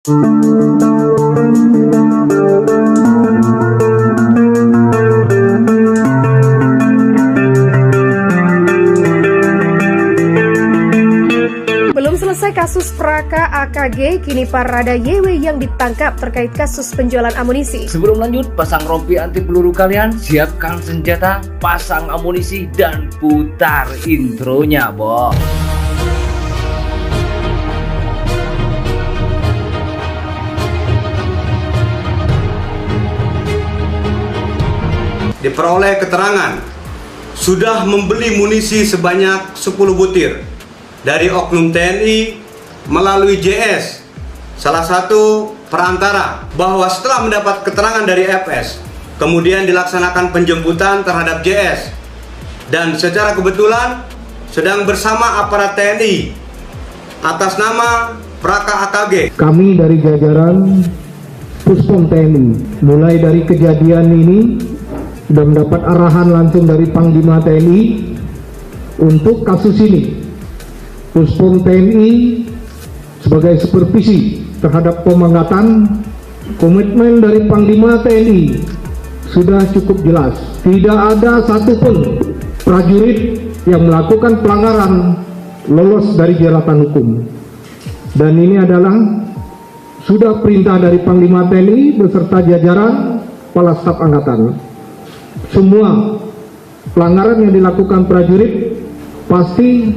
Belum selesai kasus Praka AKG, kini Parada YW yang ditangkap terkait kasus penjualan amunisi. Sebelum lanjut, pasang rompi anti peluru kalian, siapkan senjata, pasang amunisi, dan putar intronya, bos. Diperoleh keterangan sudah membeli munisi sebanyak 10 butir dari oknum TNI melalui JS, salah satu perantara, bahwa setelah mendapat keterangan dari FS, kemudian dilaksanakan penjemputan terhadap JS dan secara kebetulan sedang bersama aparat TNI atas nama Praka AKG. Kami dari jajaran Puspom TNI mulai dari kejadian ini sudah mendapat arahan langsung dari Panglima TNI untuk kasus ini. Puspom TNI sebagai supervisi terhadap pemangkatan, komitmen dari Panglima TNI sudah cukup jelas. Tidak ada satupun prajurit yang melakukan pelanggaran lolos dari jeratan hukum. Dan ini adalah sudah perintah dari Panglima TNI beserta jajaran Kepala Staf Angkatan. Semua pelanggaran yang dilakukan prajurit pasti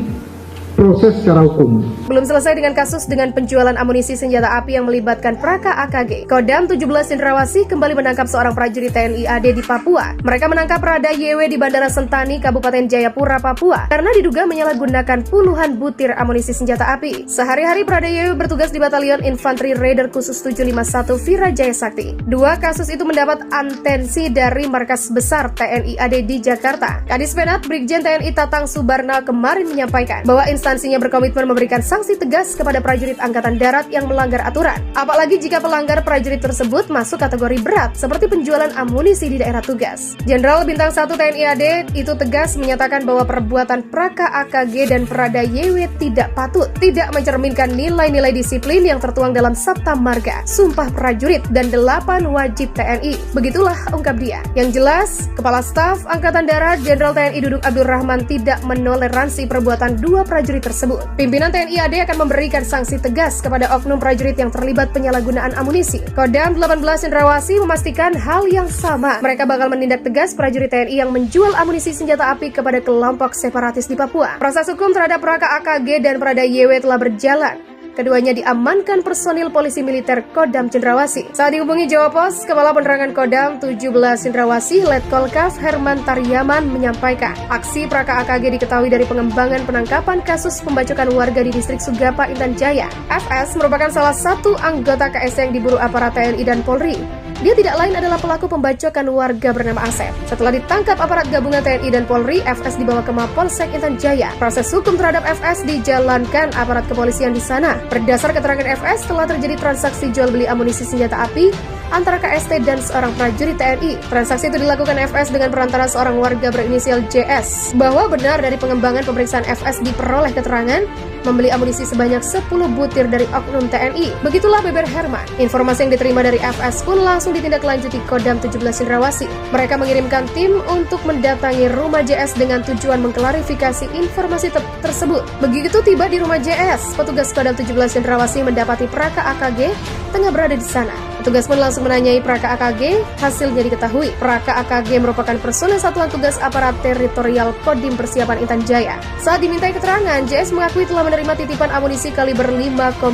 proses secara hukum. Belum selesai dengan kasus dengan penjualan amunisi senjata api yang melibatkan Praka AKG. Kodam 17 Cendrawasih kembali menangkap seorang prajurit TNI AD di Papua. Mereka menangkap Parada YW di Bandara Sentani, Kabupaten Jayapura, Papua, karena diduga menyalahgunakan puluhan butir amunisi senjata api. Sehari-hari Parada YW bertugas di Batalion Infanteri Raider Khusus 751 Vira Jaya Sakti. Dua kasus itu mendapat atensi dari markas besar TNI AD di Jakarta. Kadis Penat Brigjen TNI Tatang Subarna kemarin menyampaikan bahwa instansinya berkomitmen memberikan sanksi tegas kepada prajurit Angkatan Darat yang melanggar aturan. Apalagi jika pelanggar prajurit tersebut masuk kategori berat seperti penjualan amunisi di daerah tugas. Jenderal Bintang 1 TNI AD itu tegas menyatakan bahwa perbuatan Praka AKG dan Parada YW tidak patut, tidak mencerminkan nilai-nilai disiplin yang tertuang dalam Sabta Marga, Sumpah Prajurit, dan 8 wajib TNI. Begitulah ungkap dia. Yang jelas, Kepala Staf Angkatan Darat Jenderal TNI Dudung Abdul Rahman tidak menoleransi perbuatan dua prajurit tersebut. Pimpinan TNI AD akan memberikan sanksi tegas kepada oknum prajurit yang terlibat penyalahgunaan amunisi. Kodam 18 Cendrawasih memastikan hal yang sama. Mereka bakal menindak tegas prajurit TNI yang menjual amunisi senjata api kepada kelompok separatis di Papua. Proses hukum terhadap Praka AKG dan Parada YW telah berjalan. Keduanya diamankan personil polisi militer Kodam Cendrawasih. Saat dihubungi Jawa Pos, Kepala Penerangan Kodam 17 Cendrawasih Letkol Kav Herman Taryaman menyampaikan, aksi Praka AKG diketahui dari pengembangan penangkapan kasus pembacokan warga di distrik Sugapa, Intan Jaya. FS merupakan salah satu anggota KST yang diburu aparat TNI dan Polri. Dia tidak lain adalah pelaku pembacokan warga bernama Asep. Setelah ditangkap aparat gabungan TNI dan Polri, FS dibawa ke Mapolsek Intan Jaya. Proses hukum terhadap FS dijalankan aparat kepolisian di sana. Berdasar keterangan FS, telah terjadi transaksi jual beli amunisi senjata api antara KST dan seorang prajurit TNI. Transaksi itu dilakukan FS dengan perantara seorang warga berinisial JS. Bahwa benar dari pengembangan pemeriksaan FS diperoleh keterangan membeli amunisi sebanyak 10 butir dari oknum TNI. Begitulah beber Herman. Informasi yang diterima dari FS pun langsung ditindaklanjuti Kodam 17 Cendrawasih. Mereka mengirimkan tim untuk mendatangi rumah JS dengan tujuan mengklarifikasi informasi tersebut. Begitu tiba di rumah JS, petugas Kodam 17 Cendrawasih mendapati Praka AKG tengah berada di sana. Petugas pun langsung menanyai Praka AKG, hasilnya diketahui Praka AKG merupakan personel Satuan Tugas Aparat Teritorial Kodim Persiapan Intan Jaya. Saat dimintai keterangan, JS mengakui telah menerima titipan amunisi kaliber 5,56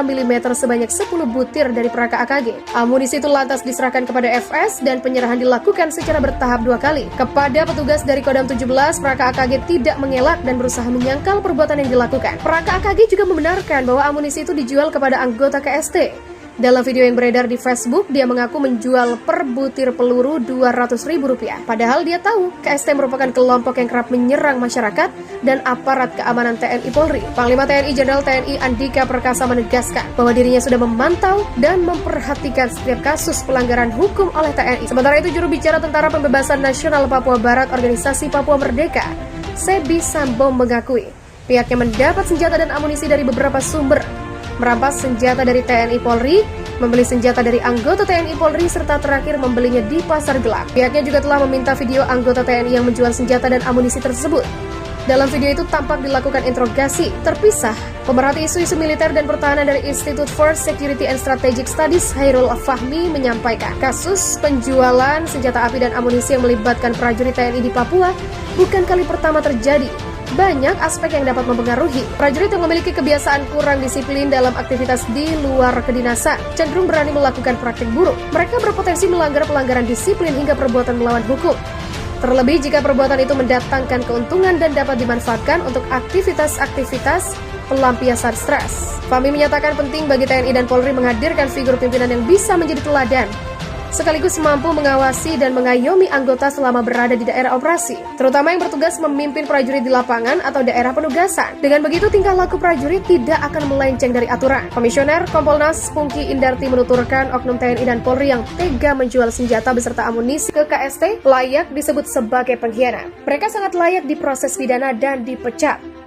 mm sebanyak 10 butir dari Praka AKG. Amunisi itu lantas diserahkan kepada FS dan penyerahan dilakukan secara bertahap 2 kali. Kepada petugas dari Kodam 17, Praka AKG tidak mengelak dan berusaha menyangkal perbuatan yang dilakukan. Praka AKG juga membenarkan bahwa amunisi itu dijual kepada anggota KST. Dalam video yang beredar di Facebook, dia mengaku menjual per butir peluru Rp200.000. Padahal dia tahu KST merupakan kelompok yang kerap menyerang masyarakat dan aparat keamanan TNI Polri. Panglima TNI Jenderal TNI Andika Perkasa menegaskan bahwa dirinya sudah memantau dan memperhatikan setiap kasus pelanggaran hukum oleh TNI. Sementara itu, juru bicara Tentara Pembebasan Nasional Papua Barat Organisasi Papua Merdeka, Sebi Sambo, mengakui pihaknya mendapat senjata dan amunisi dari beberapa sumber. merampas senjata dari TNI Polri, membeli senjata dari anggota TNI Polri, serta terakhir membelinya di pasar gelap. Pihaknya juga telah meminta video anggota TNI yang menjual senjata dan amunisi tersebut. Dalam video itu tampak dilakukan interogasi terpisah. Pemerhati isu-isu militer dan pertahanan dari Institute for Security and Strategic Studies, Hairul Fahmi, menyampaikan kasus penjualan senjata api dan amunisi yang melibatkan prajurit TNI di Papua bukan kali pertama terjadi. Banyak aspek yang dapat mempengaruhi. Prajurit yang memiliki kebiasaan kurang disiplin dalam aktivitas di luar kedinasan cenderung berani melakukan praktik buruk. Mereka berpotensi melanggar pelanggaran disiplin hingga perbuatan melawan hukum. Terlebih jika perbuatan itu mendatangkan keuntungan dan dapat dimanfaatkan untuk aktivitas-aktivitas pelampiasan stres. Fahmi menyatakan penting bagi TNI dan Polri menghadirkan figur pimpinan yang bisa menjadi teladan, sekaligus mampu mengawasi dan mengayomi anggota selama berada di daerah operasi, terutama yang bertugas memimpin prajurit di lapangan atau daerah penugasan. Dengan begitu, tingkah laku prajurit tidak akan melenceng dari aturan. Komisioner Kompolnas Pungki Indarti menuturkan oknum TNI dan Polri yang tega menjual senjata beserta amunisi ke KST layak disebut sebagai pengkhianat. Mereka sangat layak diproses pidana dan dipecat.